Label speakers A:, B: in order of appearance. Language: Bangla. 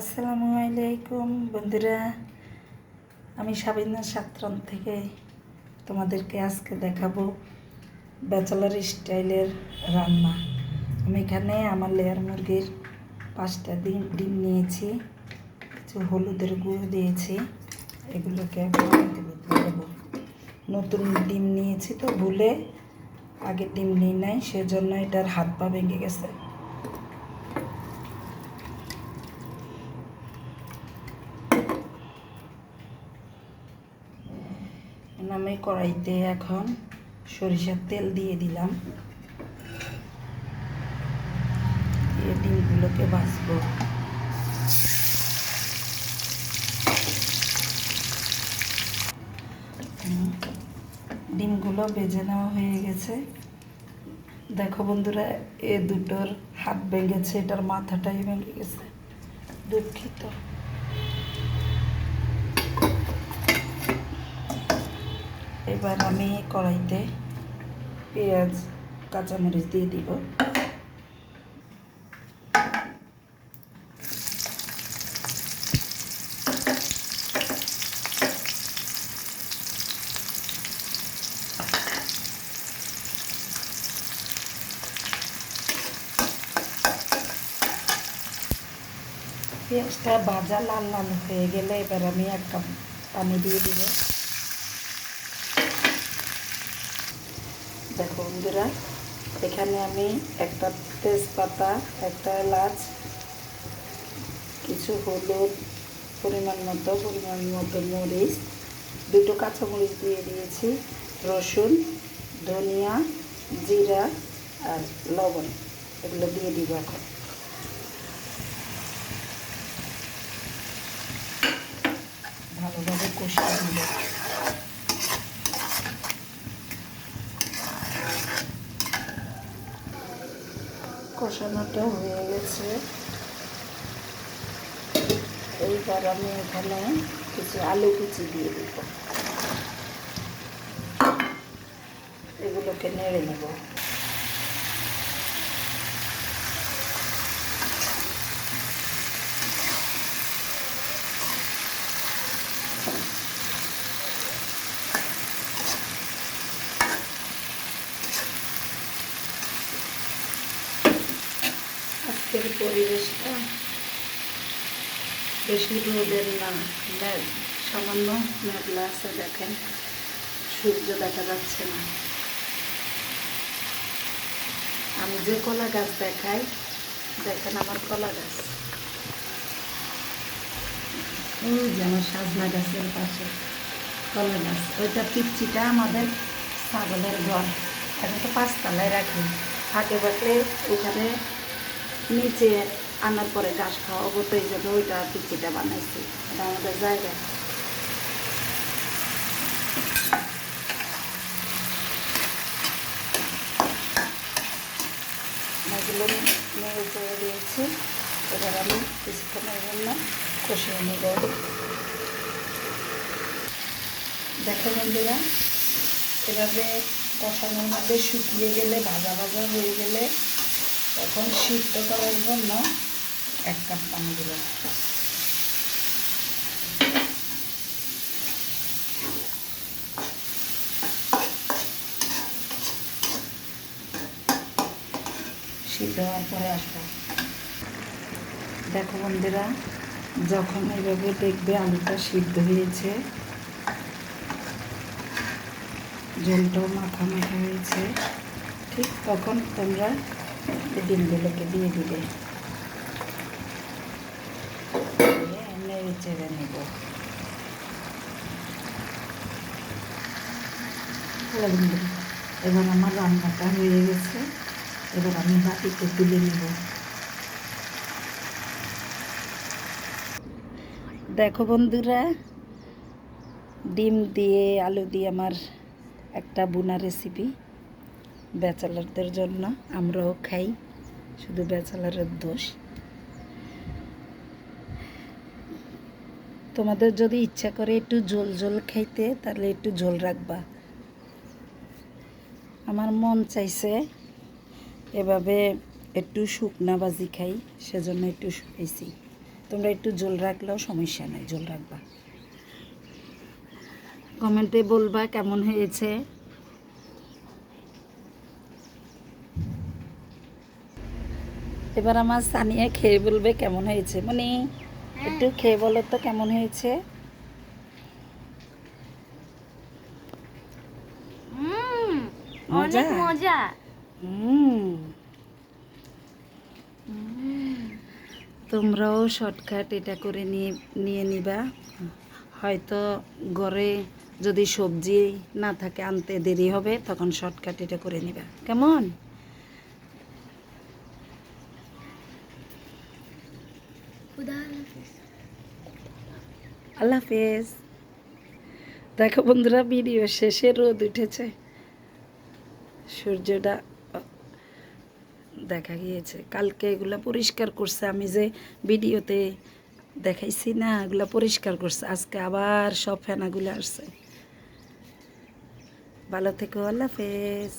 A: আসসালামু আলাইকুম বন্ধুরা, আমি সাবিনা সাত্রন থেকে তোমাদেরকে আজকে দেখাবো ব্যাচেলার স্টাইলের রান্না। আমি এখানে আমার লেয়ার মুরগির 5টা ডিম নিয়েছি, কিছু হলুদের গুঁড়ো দিয়েছি, এগুলোকে দেবো। নতুন ডিম নিয়েছি তো ভুলে আগের ডিম নিই নাই, সেজন্য এটার হাত পা ভেঙে গেছে। আমি কড়াইতে এখন সরিষার তেল দিয়ে দিলাম, দিয়ে ডিমগুলোকে ভাজবো। ডিমগুলো ভেজে নেওয়া হয়ে গেছে। দেখো বন্ধুরা, এ দুটোর হাত ভেঙেছে, এটার মাথাটাই ভেঙে গেছে, দুঃখিত। এবার আমি কড়াইতে পেঁয়াজ কাঁচামরিচ দিয়ে দিব। পেঁয়াজটা ভাজা লাল লাল হয়ে গেলে এবার আমি 1 কাপ পানি দিয়ে দিব। দেখো বন্ধুরা, এখানে আমি একটা তেজপাতা, একটা এলাচ, কিছু হলুদ, পরিমাণ মতো মরিচ, 2টো কাঁচামরিচ দিয়ে দিয়েছি, রসুন, ধনিয়া, জিরা আর লবণ, এগুলো দিয়ে দিব। এখন ভালোভাবে কষিয়ে নেব। কষানোটা হয়ে গেছে। এইবার আমি এখানে কিছু আলু কুচি দিয়ে দেব, এগুলোকে নেড়ে নেব। আজকের পরিবেশটা বেশি রোদের না, সামান্য মেঘলা আছে। দেখেন, সূর্য দেখা যাচ্ছে না। আমি যে কলা গাছ দেখাই, দেখেন আমার কলা গাছ, ওই যে আমার সাজনা গাছের পাশে কলা গাছ। ওইটা পিচ্ছিটা আমাদের ছাগলের ঘর, এখন তো 5 তলায় রাখি। ফাঁকে ফাঁকে ওখানে নিচে আনার পরে ঘাস খাওয়াবো, তো এই জন্য ওইটা পিচ্ছিটা বানাইছি। এটা আমাদের জায়গা। এগুলো নেড়ে চেড়ে দিয়েছি। এবার আমি কিছুক্ষণের জন্য কষিয়ে নেব। দেখো বন্ধুরা, এভাবে কষানোর মধ্যে শুকিয়ে গেলে, ভাজা ভাজা হয়ে গেলে, তখন সিদ্ধ করার জন্য 1 কাপ পানি দিলাম। সিদ্ধ হওয়ার পরে আসবো। দেখো বন্ধুরা, যখন এইভাবে দেখবে আলুটা সিদ্ধ হয়েছে, ঝোলটাও মাখা মাখা হয়েছে, ঠিক তখন তোমরা ডিমগুলোকে দিয়ে দিবে, নেড়ে চেড়ে নেব। এবার আমার রান্নাটা হয়ে গেছে। এবার আমি বাটিতে তুলে নেব। দেখো বন্ধুরা, ডিম দিয়ে আলু দিয়ে আমার একটা বুনা রেসিপি, ব্যাচেলারদের জন্য। আমরাও খাই, শুধু ব্যাচেলারের দোষ। তোমাদের যদি ইচ্ছা করে একটু ঝোল ঝোল খাইতে, তাহলে একটু ঝোল রাখবা। আমার মন চাইছে এভাবে একটু শুকনা ভাজি খাই, সেজন্য একটু শুকাইছি। তোমরা একটু ঝোল রাখলেও সমস্যা নেই, ঝোল রাখবা। কমেন্টে বলবা কেমন হয়েছে। এবার আমার সানিয়া খেয়ে বলবে কেমন হয়েছে। মানে একটু খেয়ে বলো তো কেমন হয়েছে।
B: অনেক মজা।
A: তোমরাও শর্টকাট এটা করে নিয়ে নিবা। হয়তো ঘরে যদি সবজি না থাকে, আনতে দেরি হবে, তখন শর্টকাট এটা করে নিবা। কেমন? আল্লাহ হাফেজ। দেখো বন্ধুরা, ভিডিও শেষে রোদ উঠেছে, সূর্যটা দেখা গিয়েছে। কালকে এগুলা পরিষ্কার করছে, আমি যে ভিডিওতে দেখাইছি না, এগুলা পরিষ্কার করছে। আজকে আবার সব ফেনাগুলো আসছে। ভালো থেকো, আল্লাহ হাফেজ।